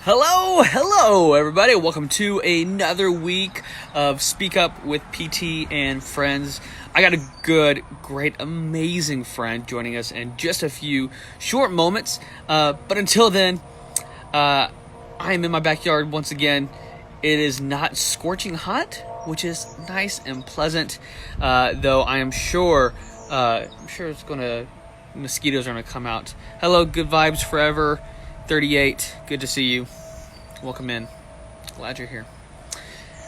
Hello, everybody. Welcome to another week of Speak Up with PT and Friends. I got a good, great, amazing friend joining us in just a few short moments. But until then, I am in my backyard once again. It is not scorching hot, which is nice and pleasant. Though I'm sure it's gonna mosquitoes are gonna come out. Hello, good vibes forever. 38. Good to see you. Welcome in. Glad you're here.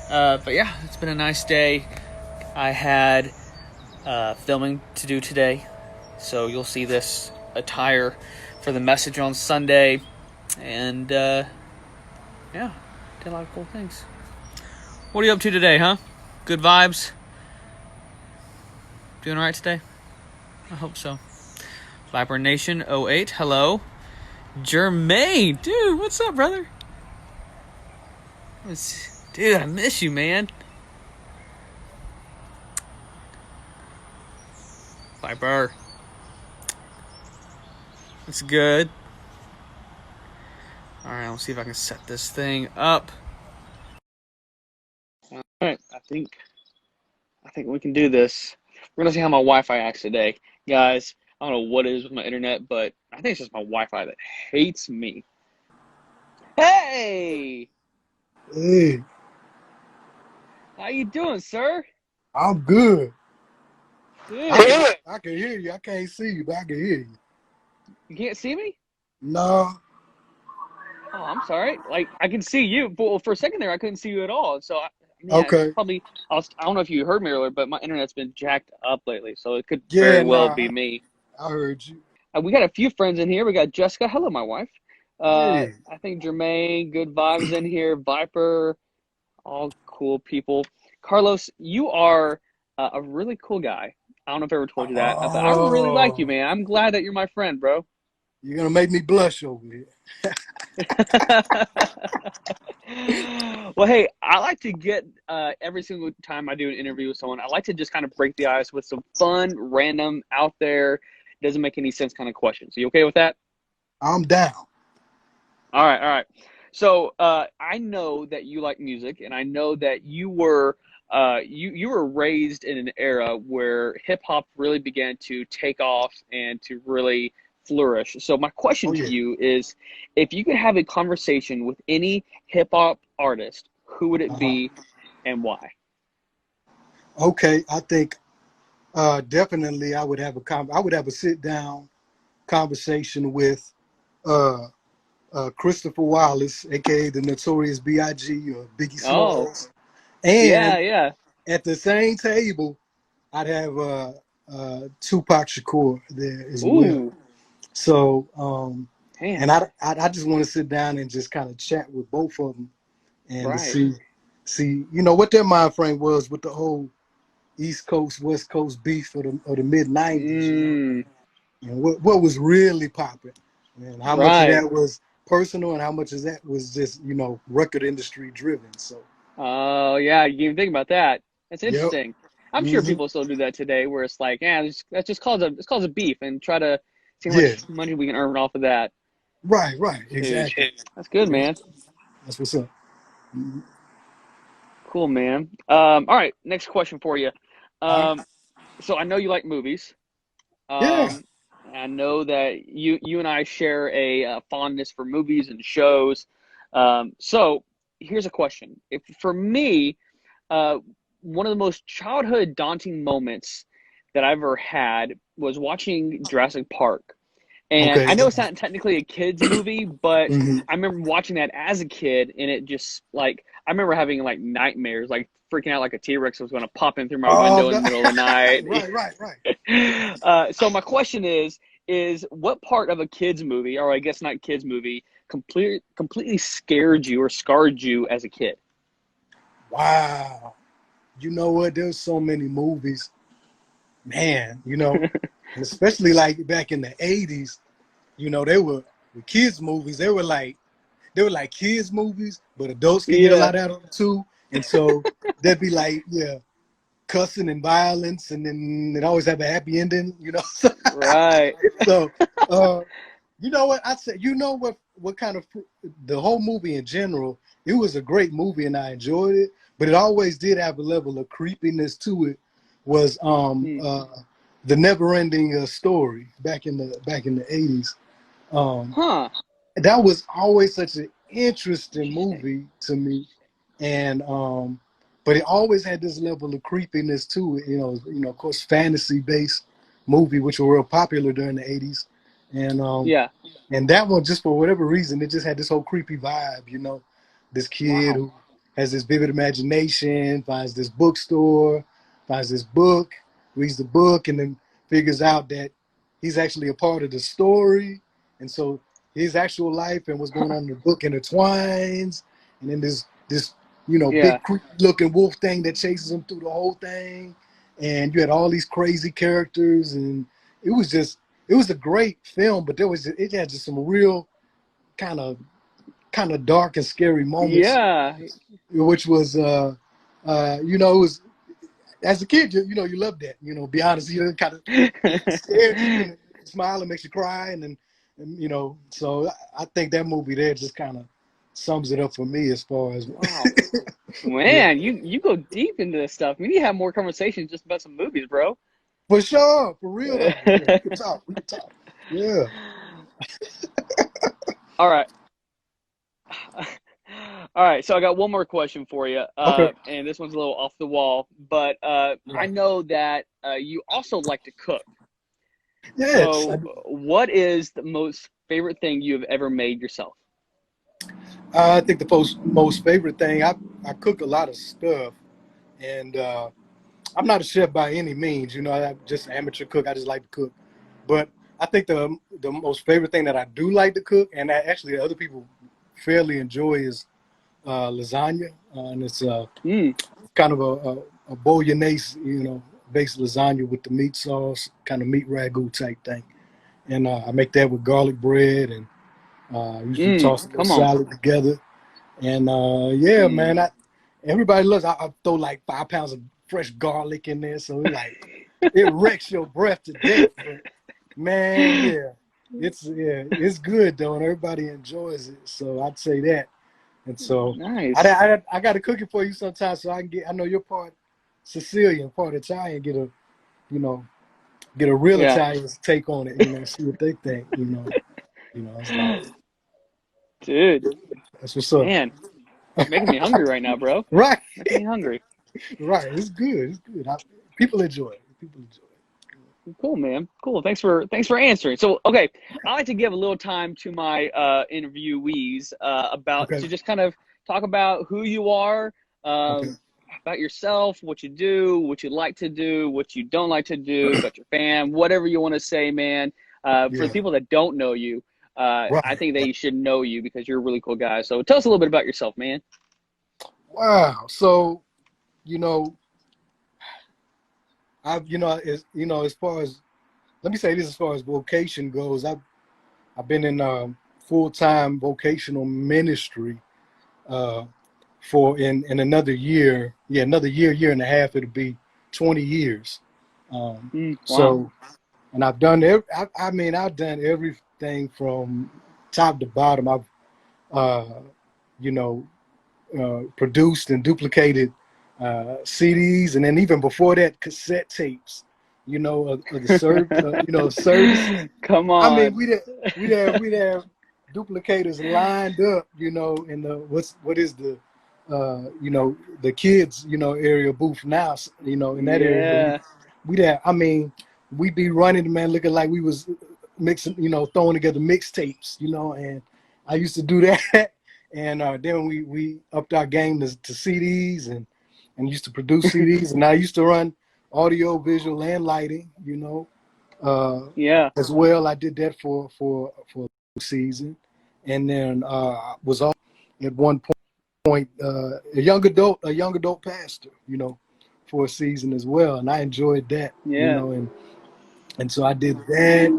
But yeah, it's been a nice day. I had filming to do today, so you'll see this attire for the message on Sunday, and yeah, did a lot of cool things. What are you up to today, huh? Good vibes? Doing alright today? I hope so. Viper Nation 08, hello. Jermaine, dude, what's up, brother? Dude, I miss you, man. Viper. That's good. Alright, let's see if I can set this thing up. Alright, I think we can do this. We're gonna see how my Wi-Fi acts today. Guys, I don't know what it is with my internet, but I think it's just my Wi-Fi that hates me. Hey! Hey, How you doing, sir? I'm good. Good. I can hear you. I can't see you, but I can hear you. You can't see me? No. Oh, I'm sorry. Like, I can see you, but well, for a second there, I couldn't see you at all. So, yeah, it's Okay. probably, I don't know if you heard me earlier, but my internet's been jacked up lately, so it could Yeah, very well nah. be me. I heard you. We got a few friends in here. We got Jessica. Hello, my wife. Hey. I think Jermaine, good vibes in here. Viper, all cool people. Carlos, you are a really cool guy. I don't know if I ever told you that, but I really like you, Oh, man. I'm glad that you're my friend, bro. you're gonna make me blush over here. Well, hey, I like to get every single time I do an interview with someone, I like to just kind of break the ice with some fun, random, out there, doesn't make any sense kind of questions. You okay with that? I'm down. All right. So I know that you like music, and I know that you were raised in an era where hip hop really began to take off and to really flourish. So my question Oh to yeah. you is, if you could have a conversation with any hip hop artist, who would it Uh-huh. be and why? Okay. I think definitely I would have a sit down conversation with uh Christopher Wallace, aka the Notorious B.I.G. or Biggie Oh, Smalls. yeah, And yeah. at the same table, I'd have Tupac Shakur there as well. Ooh, So, and damn. I just want to sit down and just kind of chat with both of them and to Right. see what their mind frame was with the whole East Coast West Coast beef of the mid '90s. Mm, And what was really popping, and how much of right. that was personal and how much of that was just record industry driven. So, Oh, yeah, you didn't even think about that. That's yep. interesting. I'm sure Hmm. people still do that today, where it's like, yeah, let's just call it a beef and try to see how Yeah. much money we can earn off of that. Right. Dude, Exactly. that's good, Yep. man. That's what's up. Mhm. Cool, man. All right, next question for you. All right. Um, so I know you like movies. Yeah. Um, I know that you and I share a fondness for movies and shows. So here's a question. If for me, uh, one of the most childhood daunting moments that I've ever had was watching Jurassic Park. And Okay. I know it's not technically a kids movie, but Hmm. I remember watching that as a kid, and it just like I remember having like nightmares, like freaking out like a T-Rex was going to pop in through my Oh window in no. the middle of the night. Right. So my question is what part of a kids movie, or I guess not kids movie, completely scared you or scarred you as a kid? Wow. You know what? There's so many movies, man. And especially like back in the '80s. They were the kids movies. They were like kids movies, but adults can get a Yeah, lot out of them too. And so they'd be like, yeah, cussing and violence, and then it always have a happy ending. right. So, uh, you know what I said? You know what? what kind of the whole movie in general. It was a great movie and I enjoyed it, but it always did have a level of creepiness to it. Was Mm. the never ending story back in the 80s. Um, Huh. that was always such an interesting Interesting. movie to me, and but it always had this level of creepiness to it. Of course, fantasy based movie, which were real popular during the 80s, and Yeah. that one, just for whatever reason, it just had this whole creepy vibe. This kid Wow. who has this vivid imagination, finds this bookstore, finds this book, reads the book, and then figures out that he's actually a part of the story. And so his actual life and what's going on in the book intertwines. And then this Yeah. big creepy looking wolf thing that chases him through the whole thing. And you had all these crazy characters, and it was just it was a great film, but it had just some real kind of dark and scary moments, Yeah. which was it was, as a kid, you love that. Be honest, kind of scares you and smile and makes you cry, and so I think that movie there just kind of sums it up for me as far as Wow. yeah, Man, you go deep into this stuff. We need to have more conversations just about some movies, bro. for sure, for real though. Yeah, we can talk. Yeah. All right. All right, so I got one more question for you, Okay. and this one's a little off the wall, but I Right. know that you also like to cook. Yes. So, what is the most favorite thing you have ever made yourself? I think the most favorite thing, I cook a lot of stuff, and I'm not a chef by any means. I'm just an amateur cook. I just like to cook. But I think the most favorite thing that I do like to cook, and that actually other people fairly enjoy, is lasagna, and it's Mm, kind of a bolognese, based lasagna with the meat sauce, kind of meat ragu type thing. And I make that with garlic bread, and usually toss a little come on. salad together. And yeah, man, Mm. everybody loves. I throw like 5 pounds of fresh garlic in there, so it wrecks your breath to death. But man, it's good though, and everybody enjoys it. So I'd say that. And so Nice. I got to cook it for you sometime, so I can get. I know you're part Sicilian, part Italian. Get a real Yeah, Italian take on it. See what they think. It's like dude, that's what's up. man, you're making me hungry right now, bro. Right. Making me hungry. Right. It's good. It's good. People enjoy it. People enjoy Cool, man. Cool. Thanks for answering. So, okay, I like to give a little time to my interviewees it. about Okay. to just kind of talk about who you are, Okay. about yourself, what you do, what you like to do, what you don't like to do, about your fam, whatever you want to say, man. For the Yeah. people that don't know you, I Right. think they should know you because you're a really cool guy. So, tell us a little bit about yourself, man. Wow. So, you know, as far as, let me say this, as far as vocation goes, I've been in full-time vocational ministry uh, for in another year. Yeah, another year and a half. It'll be 20 years. Um, Wow. so, and I mean, I've done everything from top to bottom. I've, you know, produced and duplicated CDs, and then even before that, cassette tapes. Of the service. Come I mean, on. we'd have duplicators lined up, in the what is the the kids area booth now, in that area. Yeah. We'd have, I mean, we'd be running, man, looking like we was mixing, throwing together mixtapes, and I used to do that. And then we upped our game to CDs, and used to produce CDs, and I used to run audio, visual, and lighting, Yeah. as well. I did that for a season, and then was also at one point a young adult pastor, for a season as well, and I enjoyed that, Yeah. and so I did that.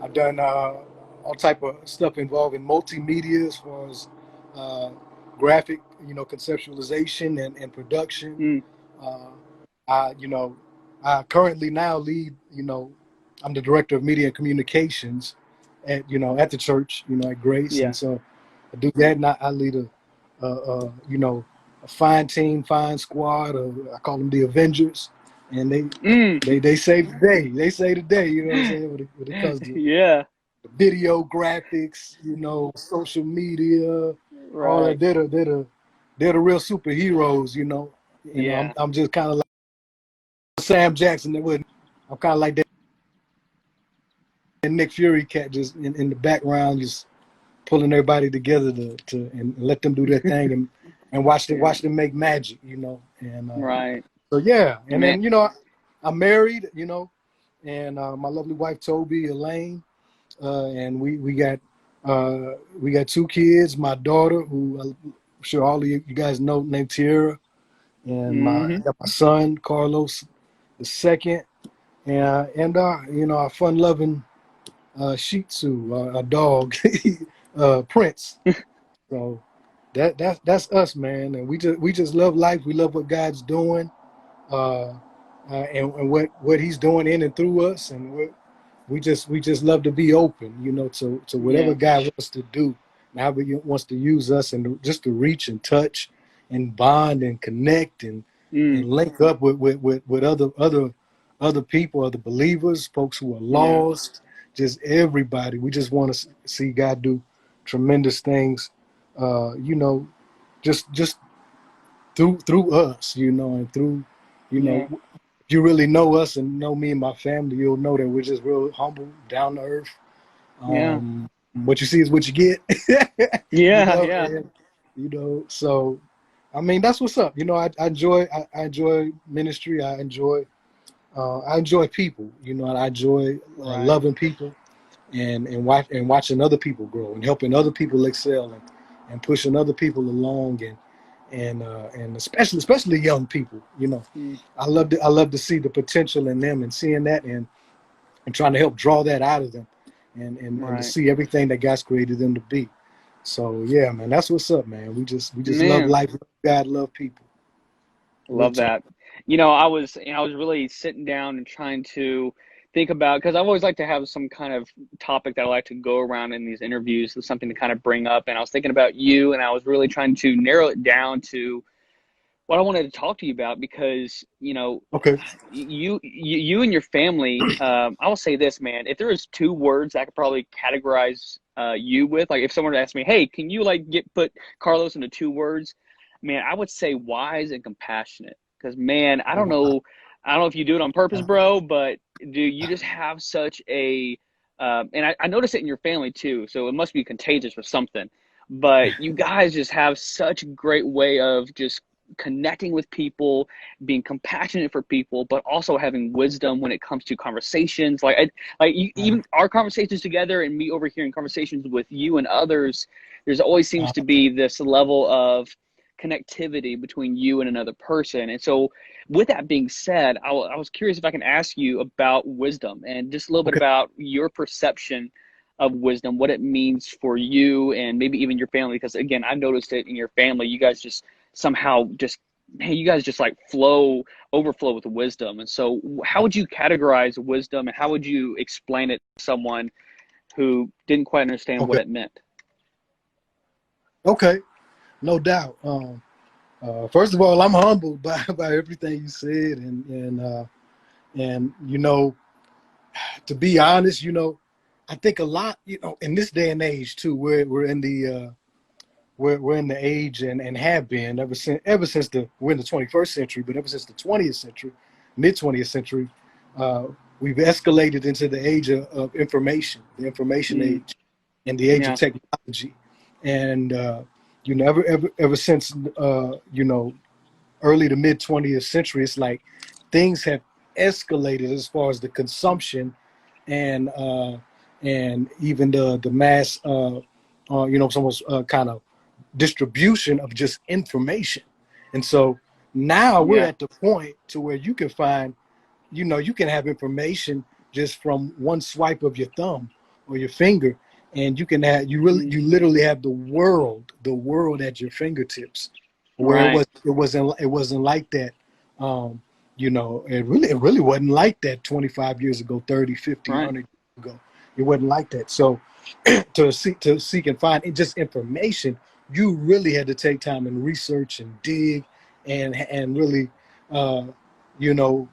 I've done all type of stuff involving multimedia, as far as uh, graphic, conceptualization and production. Mm. Uh, I, I currently now lead, I'm the director of media and communications at at the church, at Grace, Yeah. and so I do that, and I lead a fine team, fine squad. I call them the Avengers, and they Mm. they they save the day. They save the day. You know what I'm saying? When it comes to Yeah. video graphics, social media, all that. Right. They're the real superheroes. I'm Yeah. I'm just kind of like Sam Jackson. I'm kind of like that Nick Fury cat, just in the background, just pulling everybody together to and let them do their thing and watch them make magic. And Right. so yeah, and Man. then I'm married. And my lovely wife Toby Elaine. And we got two kids. My daughter, who I'm sure all of you guys know, named Tierra, and Hmm. got my son Carlos the second, and our fun-loving Shih Tzu, a dog, Prince. So that's us, man, and we just love life. We love what God's doing, uh, and what He's doing in and through us, and we just love to be open, to whatever Yeah. God wants to do, and how He wants to use us, and just to reach and touch, and bond and connect and Mm. link up with other people, other believers, folks who are Yeah. lost, just everybody. We just want to see God do tremendous things, just through us, and through, Yeah. if you really know us and know me and my family, you'll know that we're just real humble, down to earth. Yeah. What you see is what you get. Yeah. Yeah. And, so I mean that's what's up. I enjoy ministry. I enjoy people. And I enjoy Right. loving people and watching other people grow and helping other people excel and pushing other people along and especially young people. Mm. I love to see the potential in them and seeing that and trying to help draw that out of them and to Right. see everything that God's created them to be. So yeah, man, that's what's up, man. We just love Man. life, love God, love people. Real Love talk. that. I was really sitting down and trying to think about, because I always like to have some kind of topic that I like to go around in these interviews, so something to kind of bring up. And I was thinking about you, and I was really trying to narrow it down to what I wanted to talk to you about, because Okay. you and your family. I will say this, man. If there was two words I could probably categorize you with, like if someone asked me, "Hey, can you like put Carlos into two words?" Man, I would say wise and compassionate. Because man, Wow. I don't know if you do it on purpose, bro, but dude, you just have such a, and I notice it in your family too. So it must be contagious or something. But you guys just have such a great way of just connecting with people, being compassionate for people, but also having wisdom when it comes to conversations. Even our conversations together, and me overhearing conversations with you and others, there's always seems to be this level of connectivity between you and another person. And so, with that being said, I was curious if I can ask you about wisdom and just a little bit Okay. about your perception of wisdom, what it means for you and maybe even your family. Because again, I've noticed it in your family. You guys just somehow just, man, you guys just like overflow with wisdom. And so, how would you categorize wisdom, and how would you explain it to someone who didn't quite understand what Okay. it meant? Okay. No doubt. First of all, I'm humbled by everything you said, and to be honest, I think a lot, in this day and age too, we're in the we're in the age and have been ever since we're in the 21st century, but ever since the 20th century, mid 20th century, uh, we've escalated into the age of information, the information Mm, age, and the age of yeah, technology, and ever since early to mid 20th century, it's like things have escalated as far as the consumption and even the mass someone's kind of distribution of just information. And so now we're yeah, at the point to where you can find, you can have information just from one swipe of your thumb or your finger, and mm, you literally have the world at your fingertips, where right, it wasn't like that. It really wasn't like that 25 years ago, 30, 50, right, 100 years ago. It wasn't like that. So to seek and find just information, you really had to take time and research and dig and really uh, you know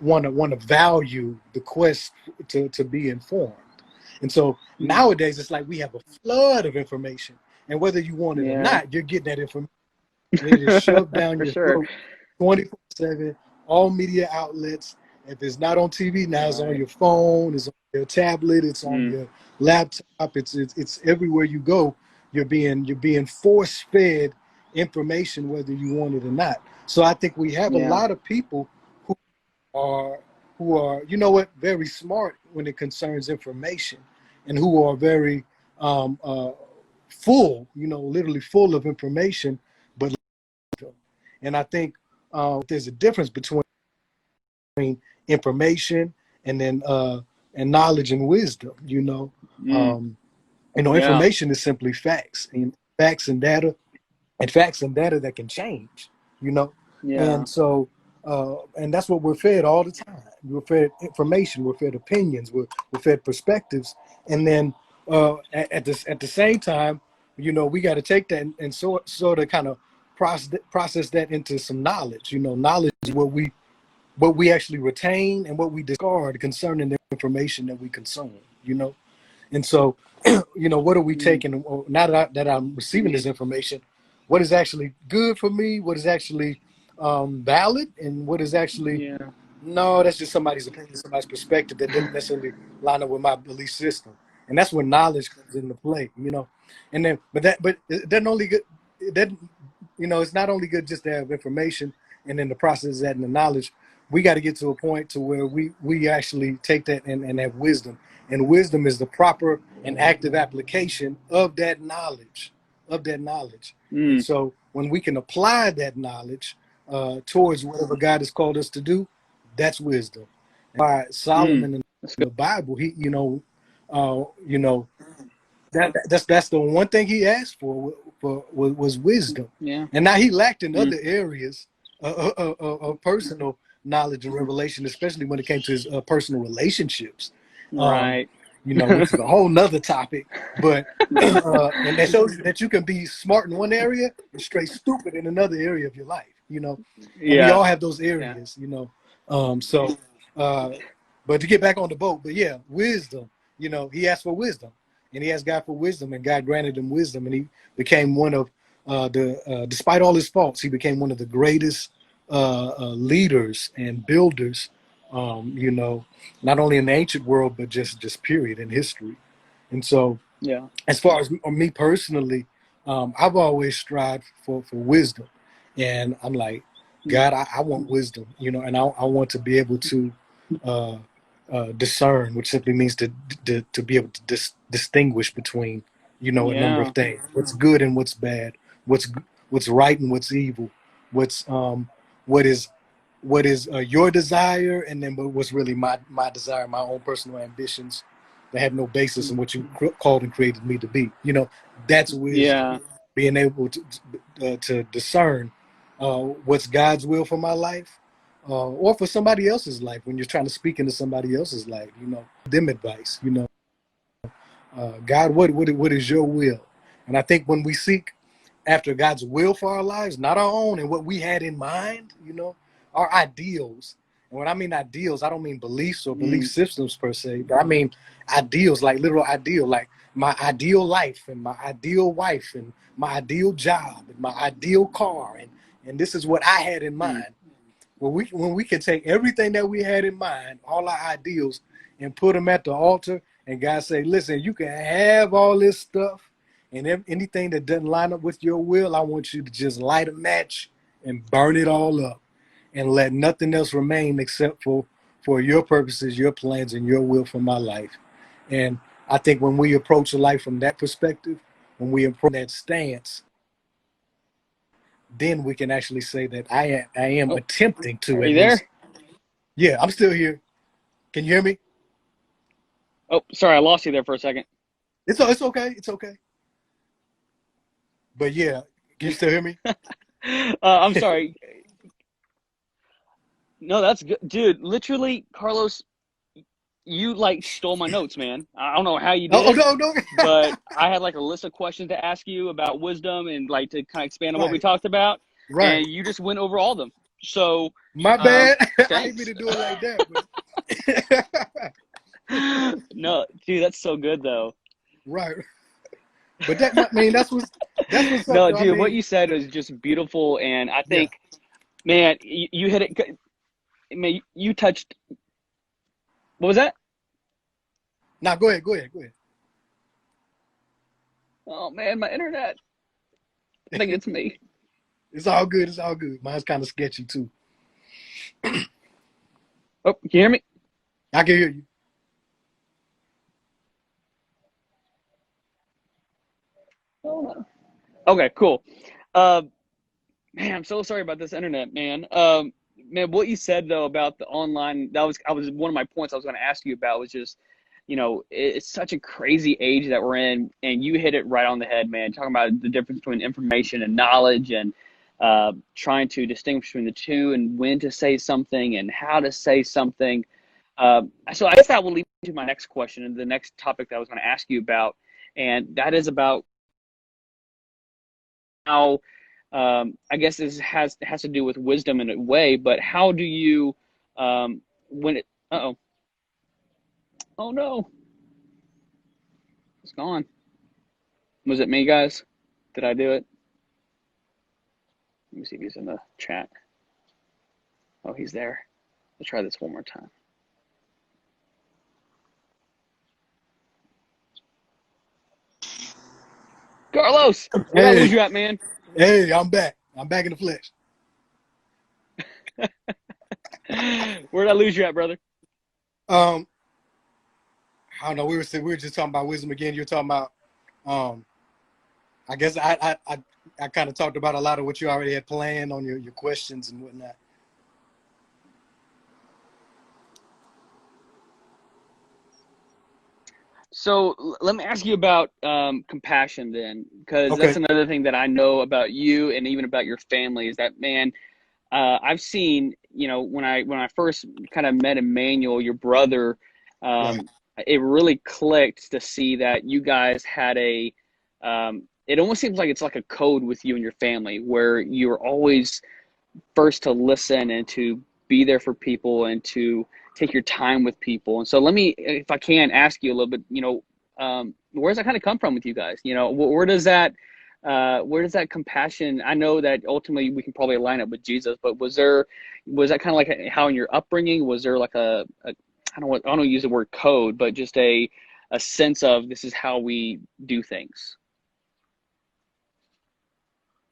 want to value the quest to be informed. And so Mm. nowadays it's like we have a flood of information, and whether you want it or Yeah. not, you're getting that information. It is shoved down For your sure. throat 24/7, all media outlets. If it's not on TV, now it's on Right. your phone, it's on your tablet, it's on Mm. your laptop, it's everywhere you go. You're being force fed information whether you want it or not. So I think we have a Yeah. lot of people who are you know what, very smart when it concerns information, and who are very full, literally full of information, but and I think there's a difference between information and then and knowledge and wisdom. Mm. Yeah. Information is simply facts and facts and data, and facts and data that can change. You know, Yeah. and so and that's what we're fed all the time. We're fed information. We're fed opinions. We're fed perspectives, and then at the same time, we got to take that and sort of kind of process that into some knowledge. Knowledge is what we actually retain and what we discard concerning the information that we consume. And so, what are we Mm. taking? Now that I'm receiving this information, what is actually good for me? What is actually valid? And what is actually, Yeah. no, that's just somebody's opinion, somebody's perspective that didn't necessarily line up with my belief system. And that's where knowledge comes into play. And then, but it doesn't only good, it doesn't, it's not only good just to have information and then the process of that and the knowledge. We got to get to a point to where we actually take that and have wisdom. And wisdom is the proper and active application of that knowledge, And Mm. so when we can apply that knowledge towards whatever God has called us to do, that's wisdom. Why Mm. Solomon in That's good. the Bible, he, you know, that's the one thing he asked for was wisdom. Yeah. And now he lacked in Mm. other areas of personal knowledge and revelation, especially when it came to his personal relationships. Um, Right. which is a whole nother topic. But and that shows you that you can be smart in one area and straight stupid in another area of your life. And we Yeah. all have those Yeah. areas. So, uh, but to get back on the boat, but yeah, wisdom. He asked for wisdom, and he asked God for wisdom, and God granted him wisdom, and he became one of despite all his faults, he became one of the greatest leaders and builders. Not only in the ancient world, but just period in history. And so, Yeah. as far as me personally, I've always strived for wisdom, and I'm like, Mm. God, I want wisdom, and I want to be able to uh, discern, which simply means to be able to distinguish between, a number of Yeah. things, what's good and what's bad, what's what's right and what's evil, what's what is your desire, and then what's really my desire, my own personal ambitions that have no basis in Mm. what you called and created me to be. That's wisdom. Yeah. Being able to discern what's God's will for my life, or for somebody else's life. When you're trying to speak into somebody else's life, them advice. God, what is your will? And I think when we seek after God's will for our lives, not our own and what we had in mind, our ideals. And when I mean ideals, I don't mean beliefs or belief Mm. systems per se, but I mean ideals, like literal ideal, like my ideal life and my ideal wife and my ideal job and my ideal car. And this is what I had in Mm. mind. When we can take everything that we had in mind, all our ideals, and put them at the altar, and God say, listen, you can have all this stuff, and anything that doesn't line up with your will, I want you to just light a match and burn it all up, and let nothing else remain except for your purposes, your plans, and your will for my life. And I think when we approach life from that perspective, when we approach that stance, then we can actually say that I am Oh, attempting to are you at least. there? Yeah, I'm still here. Can you hear me? Oh, sorry, I lost you there for a second. It's okay. It's okay. But yeah, can you still hear me? I'm sorry. No, that's good, dude. Literally, Carlos, you like stole my notes, man. I don't know how you did Oh, it, no, no. but I had like a list of questions to ask you about wisdom and like to kind of expand on what we Right, talked about, right. and you just went over all of them. So, My bad. I didn't mean thanks. to do it like that, but No, dude, that's so good though. right. But that, I mean, that's what's up, No, though. I dude, what mean, you said was just beautiful, and I yeah. think, man, you hit it. Man, you touched. What was that? Now, go ahead, go ahead, go ahead. Oh man, my internet. I think it's me. It's all good. It's all good. Mine's kind of sketchy too. Oh, can you hear me? I can hear you. Oh, no. Okay, cool. Uh, Man, I'm so sorry about this internet, man. Man, what you said though about the online, I was one of my points I was going to ask you about was just, it's such a crazy age that we're in, and you hit it right on the head, man. Talking about the difference between information and knowledge, and trying to distinguish between the two, and when to say something and how to say something. So I guess that will lead to my next question and the next topic that I was going to ask you about, and that is about how I guess this has to do with wisdom in a way, but how do you when it oh no, it's gone. Was it me, guys? Did I do it? Let me see if he's in the chat. Oh, he's there. Let's try this one more time. Carlos, where'd I Hey, lose you at, man? hey, I'm back. I'm back in the flesh. Where'd I lose you at, brother? Um, I don't know. We were just talking about wisdom again. You're talking about. Um, I guess I kind of talked about a lot of what you already had planned on your questions and whatnot. So let me ask you about compassion then, because that's Okay. another thing that I know about you and even about your family is that, man, I've seen, when I first kind of met Emmanuel, your brother, Right. it really clicked to see that you guys had it almost seems like it's like a code with you and your family where you're always first to listen and to be there for people and to take your time with people. And so let me, if I can, ask you a little bit, where does that kind of come from with you guys? Where does that compassion? I know that ultimately we can probably align it with Jesus, but was that kind of like how in your upbringing was there like I don't use the word code, but just a sense of this is how we do things.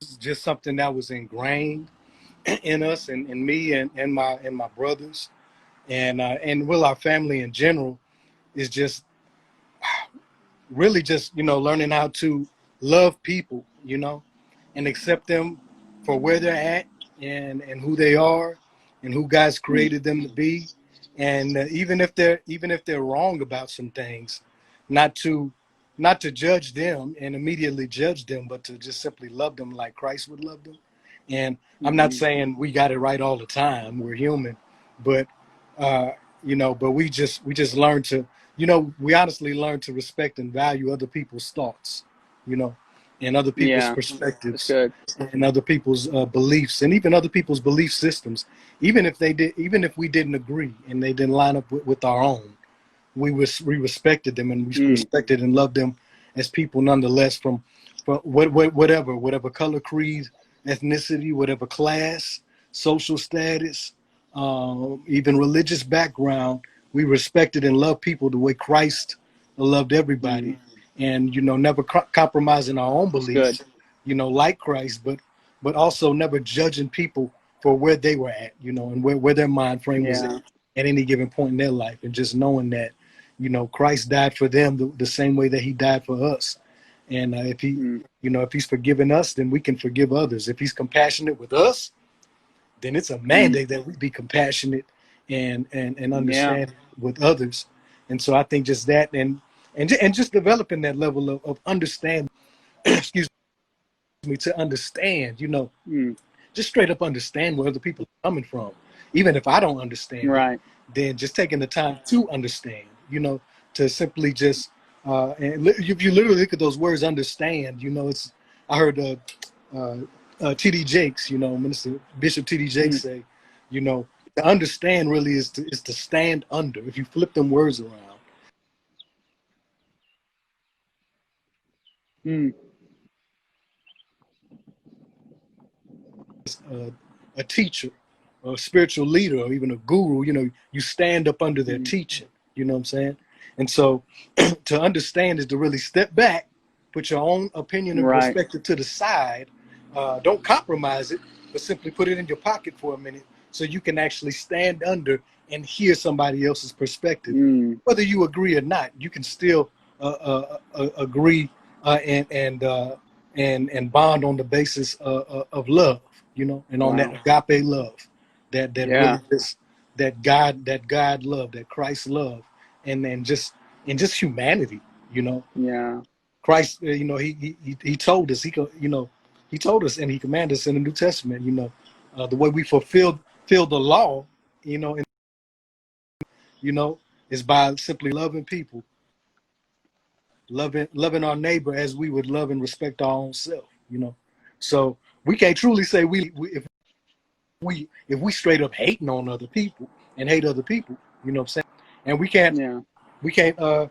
This is just something that was ingrained in us and me and my brothers and with our family in general is just really just learning how to love people, and accept them for where they're at and who they are and who God's Mm, created them to be, and even if they're wrong about some things, not to not to judge them and immediately judge them, but to just simply love them like Christ would love them. And I'm not mm, saying we got it right all the time. We're human, but uh, but we just learn to we honestly learn to respect and value other people's thoughts, you know, and other people's yeah, that's perspectives good. and other people's beliefs and even other people's belief systems. Even if we didn't agree and they didn't line up with our own, we respected them and we Mm, respected and loved them as people nonetheless from whatever color, creed, ethnicity, whatever class, social status, even religious background. We respected and loved people the way Christ loved everybody, mm, and never compromising our own that's good. beliefs, like Christ, but also never judging people for where they were at, and where their mind frame was Yeah. at any given point in their life, and just knowing that Christ died for them the same way that he died for us. And Mm, if he's forgiven us, then we can forgive others. If he's compassionate with us, then it's a mm, mandate that we be compassionate and yeah. understand with others. And so I think just that and just developing that level of understanding, excuse me, to understand, Mm, just straight up understand where other people are coming from, even if I don't understand it. right. than just taking the time to understand, to simply just, if you literally look at those words, understand, it's, I heard uh, T.D. Jakes, Minister Bishop T.D. Jakes Mm, say, to understand really is to stand under. If you flip them words around, mm, a, a teacher, or a spiritual leader, or even a guru, you stand up under their mm. teaching. You know what I'm saying? And so to understand is to really step back, put your own opinion and Right. perspective to the side. Don't compromise it, but simply put it in your pocket for a minute so you can actually stand under and hear somebody else's perspective. Mm, Whether you agree or not, you can still agree and bond on the basis of love, and on that wow. agape love, that Yeah. really just that God love, that Christ love, and then just humanity, you know. Yeah. Christ, he told us, he told us, and he commanded us in the New Testament, the way we fulfill the law, and you know, is by simply loving people, loving our neighbor as we would love and respect our own self. So we can't truly say if we straight up hating on other people and hate other people, you know what I'm saying? And Yeah. we can't uh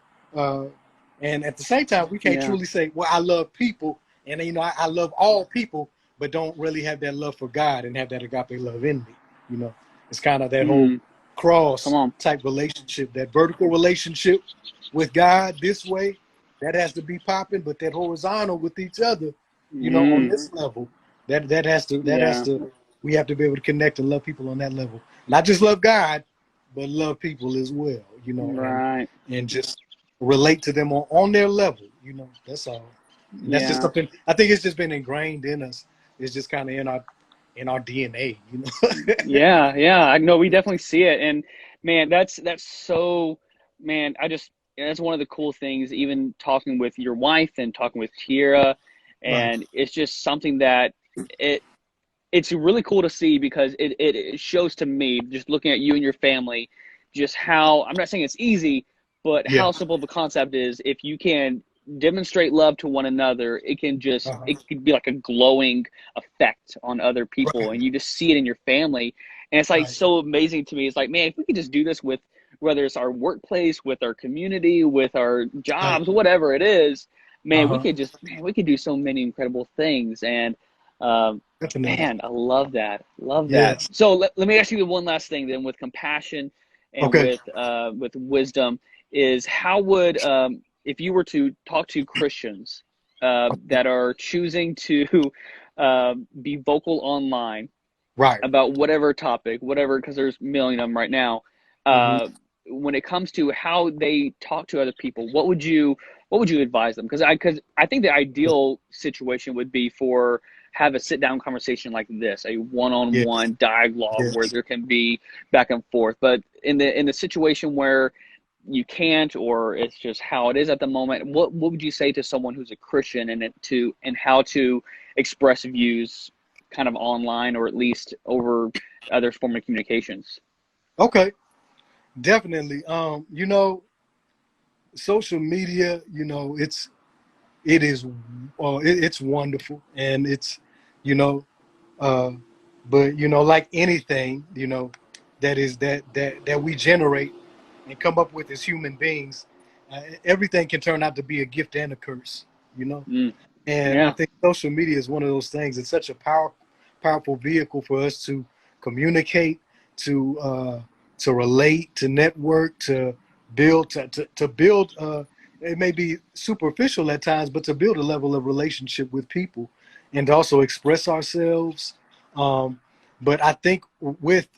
and at the same time we can't Yeah. truly say, well, I love people, and I love all people, but don't really have that love for God and have that agape love in me. you know it's kind of that whole Mm, come cross on. type relationship, that vertical relationship with God this way, that has to be popping, but that horizontal with each other, on Mm, this level, that has yeah. to we have to be able to connect and love people on that level. Not just love God, but love people as well, Right. and just relate to them on their level. That's all. And that's just Yeah. something I think it's just been ingrained in us. It's just kind of in our DNA. Yeah, yeah, I know we definitely see it, and man, that's so, man. That's one of the cool things. Even talking with your wife and talking with Tierra, Right. and it's just something that it it's really cool to see because it shows to me, just looking at you and your family, just how, I'm not saying it's easy, but Yeah. how simple the concept is. If you can demonstrate love to one another, Uh-huh. it could be like a glowing effect on other people, Right. and you just see it in your family. And it's like Right. so amazing to me. It's like, man, if we could just do this with, whether it's our workplace, with our community, with our Right. jobs, whatever it is, man, Uh-huh. we could do so many incredible things. And um, Definitely. man, I love that. Love that. Yes. So let me ask you the one last thing then, with compassion and Okay. with wisdom, is how would, if you were to talk to Christians that are choosing to be vocal online Right. about whatever topic, whatever, because there's a million of them right now. Hmm. Uh, when it comes to how they talk to other people, what would you advise them? Because I think the ideal situation would be for have a sit down conversation like this, a one on Yes. one dialogue where Yes. there can be back and forth. But in the situation where you can't, or it's just how it is at the moment, what would you say to someone who's a Christian, and how to express views kind of online, or at least over other form of communications? Okay. Definitely. Social media, it's wonderful, and it's you know uh but like anything, that we generate and come up with as human beings, everything can turn out to be a gift and a curse. you know Mm, and I yeah. think social media is one of those things. It's such a powerful vehicle for us to communicate, to relate, to network, to build, to build. It may be superficial at times, but to build a level of relationship with people, and to also express ourselves. Um, but I think with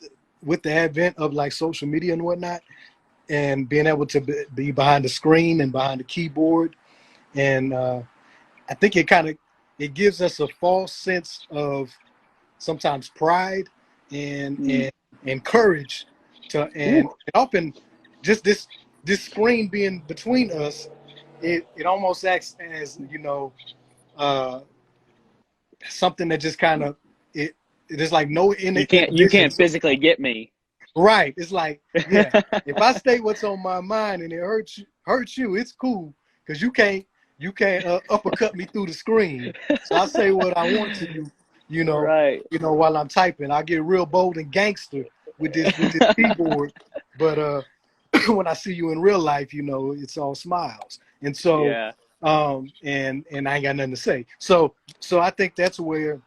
the advent of like social media and whatnot, and being able to be behind the screen and behind the keyboard, and I think it gives us a false sense of sometimes pride and Mm. and and courage and Ooh. often just this screen being between us, it almost acts as uh, something that just kind of it there's like no You can't inhibitions. physically get me. Right. It's like, yeah, if I state what's on my mind and it hurts you, it's cool because you can't uppercut me through the screen. So I say what I want to you, you know, Right. while I'm typing. I get real bold and gangster with this keyboard, but when I see you in real life, it's all smiles. And so Yeah. and I ain't got nothing to say. So I think that's where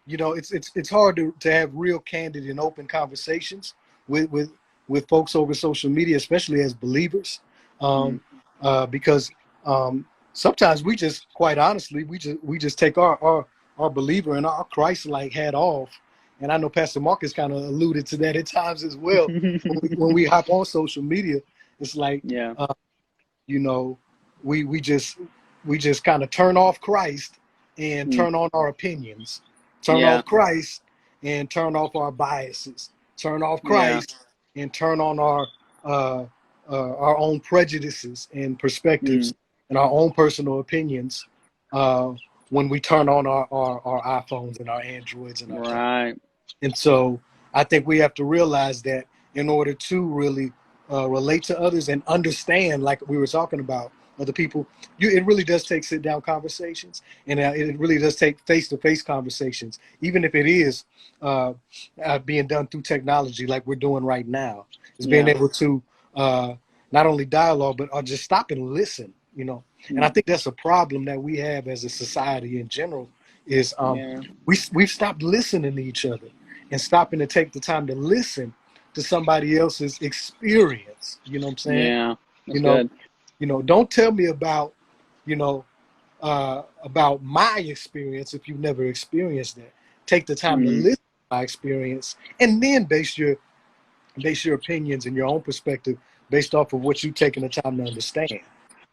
it's hard to have real candid and open conversations with folks over social media, especially as believers, Mm. because sometimes we just, quite honestly, we just take our believer and our Christ-like hat off. And I know Pastor Marcus kind of alluded to that at times as well. When we hop on social media, it's like, Yeah. you know, we just kind of turn off Christ and Mm. turn on our opinions, turn Yeah. off Christ and turn off our biases, turn off Yeah. Christ and turn on our own prejudices and perspectives Mm. and our own personal opinions uh, when we turn on our iPhones and our Androids and our tablets. Right. And so I think we have to realize that in order to really relate to others and understand, like we were talking about, other people, it really does take sit down conversations, and it really does take face to face conversations, even if it is being done through technology, like we're doing right now. Is being Yeah. able to not only dialogue, but just stop and listen. And I Mm. think that's a problem that we have as a society in general. Is Yeah. we've stopped listening to each other and stopping to take the time to listen to somebody else's experience. You know what I'm saying? Yeah. You That's know, good. don't tell me you know, about my experience if you've never experienced that. Take the time to Mm. listen to my experience and then base your opinions and your own perspective based off of what you've taken the time to understand.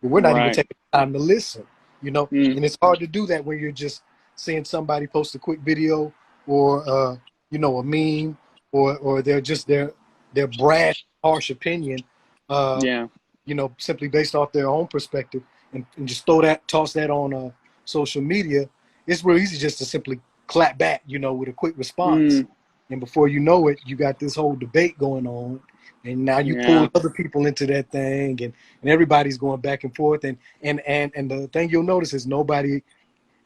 But we're not even Right. taking the time to listen, Mm. and it's hard to do that when you're just seeing somebody post a quick video or a meme, or they're just their brash, harsh opinion, uh, Yeah. simply based off their own perspective, and just toss that on social media. It's real easy just to simply clap back, with a quick response. Mm. And before you know it, you got this whole debate going on. And now you pull Yeah. other people into that thing, and everybody's going back and forth. And the thing you'll notice is nobody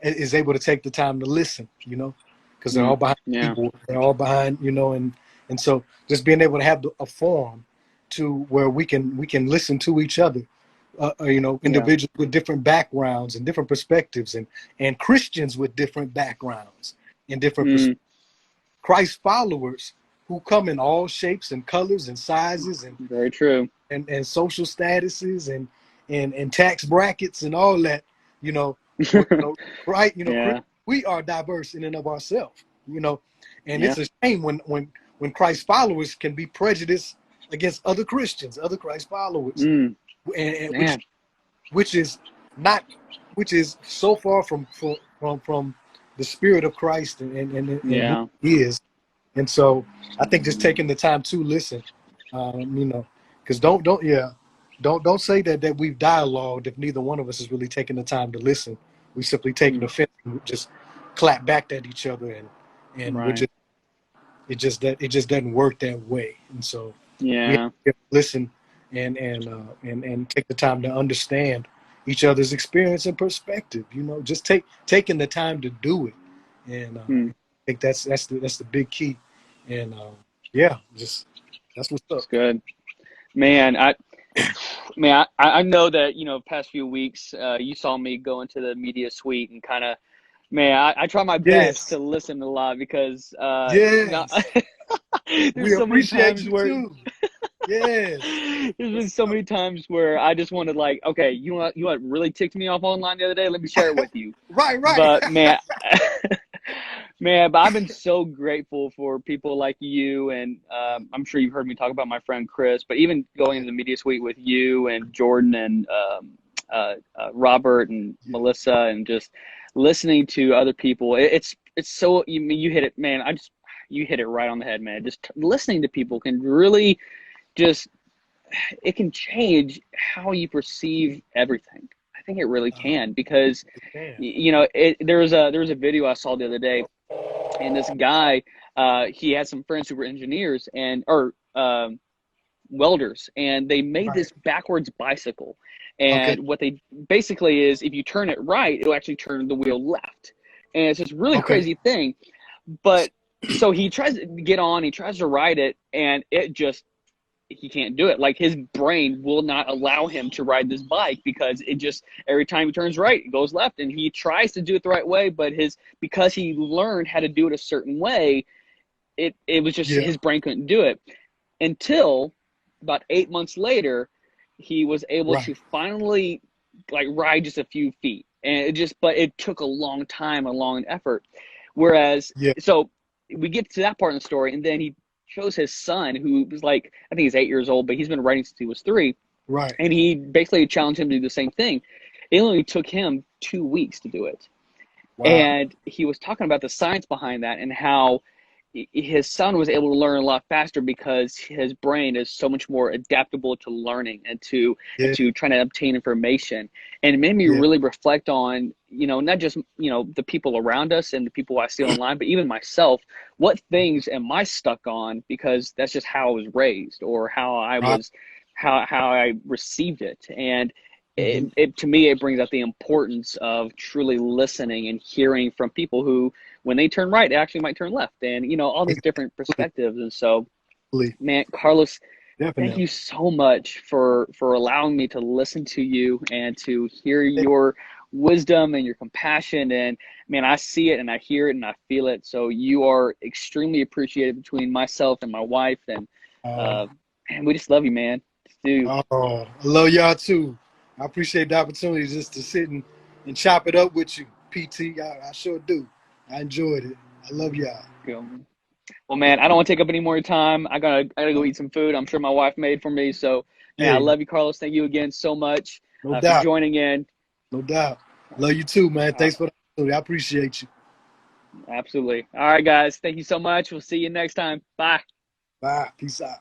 is able to take the time to listen, because they're all Mm. behind the Yeah. keyboard. They're all behind, and so just being able to have a forum to where we can listen to each other, Yeah. individuals with different backgrounds and different perspectives, and Christians with different backgrounds and different Mm. Christ followers who come in all shapes and colors and sizes and Very true. and social statuses and tax brackets and all that, you know, right? Yeah. We are diverse in and of ourselves, and Yeah. it's a shame when Christ followers can be prejudiced against other Christians, other Christ followers, Mm. and which Man. which is not, which is so far from the spirit of Christ and who Yeah. He is. And so I think just taking the time to listen, because don't say that we've dialogued if neither one of us is really taking the time to listen. We simply take an Mm. offense and just clap back at each other, and we're Right. just it just doesn't work that way. And so we Yeah. have to listen and take the time to understand each other's experience and perspective. Just taking the time to do it, and Mm. I think that's the big key. And yeah, just that's what's up. It's good. Man, I know that, past few weeks, you saw me go into the media suite and kind of, man, I try my best to Yes, listen a lot because, yes, we there's so many appreciate times you where too. Yes, there's been what's so up? many times where I just wanted, like, okay, you know what really ticked me off online the other day? Let me share it with you. Right. But man, man, but I've been so grateful for people like you, and I'm sure you've heard me talk about my friend Chris, but even going into the media suite with you and Jordan and Robert and Melissa, and just listening to other people, it's so you hit it, man. You hit it right on the head, man. Just listening to people can really just it can change how you perceive everything. I think it really can because Man. there was a video I saw the other day, and this guy he had some friends who were engineers or welders, and they made Right. this backwards bicycle. Okay. And what they basically is, if you turn it right, it'll actually turn the wheel left. And it's this really Okay. crazy thing. But so he tries to get on, he tries to ride it, and it just, he can't do it. Like, his brain will not allow him to ride this bike because it just, every time he turns right, it goes left. And he tries to do it the right way, but because he learned how to do it a certain way, it was just, Yeah. his brain couldn't do it until about 8 months later. He was able Right. to finally like ride just a few feet, and but it took a long time, a long effort. Whereas, Yeah. so we get to that part of the story, and then he shows his son, who was like, I think he's 8 years old, but he's been riding since he was 3, Right. and he basically challenged him to do the same thing. It only took him 2 weeks to do it. Wow. And he was talking about the science behind that, and how his son was able to learn a lot faster because his brain is so much more adaptable to learning and to Yeah. trying to obtain information. And it made me Yeah. really reflect on, not just, the people around us and the people I see online, but even myself. What things am I stuck on because that's just how I was raised, or how I Right. was, how I received it. And Hmm. to me, it brings out the importance of truly listening and hearing from people who, when they turn right, they actually might turn left, and all these different perspectives. And so, man, Carlos, thank Definitely. you so much for allowing me to listen to you and to hear your wisdom and your compassion. And man, I see it and I hear it and I feel it. So you are extremely appreciated between myself and my wife, and Uh, uh, and we just love you, man. Just do. I love y'all too. I appreciate the opportunity just to sit and chop it up with you, PT. I sure do. I enjoyed it. I love y'all. Well, man, I don't want to take up any more time. I gotta go eat some food. I'm sure my wife made for me. So, man, I Hey, love you, Carlos. Thank you again so much no for doubt. joining in. No doubt. Love you too, man. Uh, Thanks for the opportunity. I appreciate you. Absolutely. All right, guys. Thank you so much. We'll see you next time. Bye. Bye. Peace out.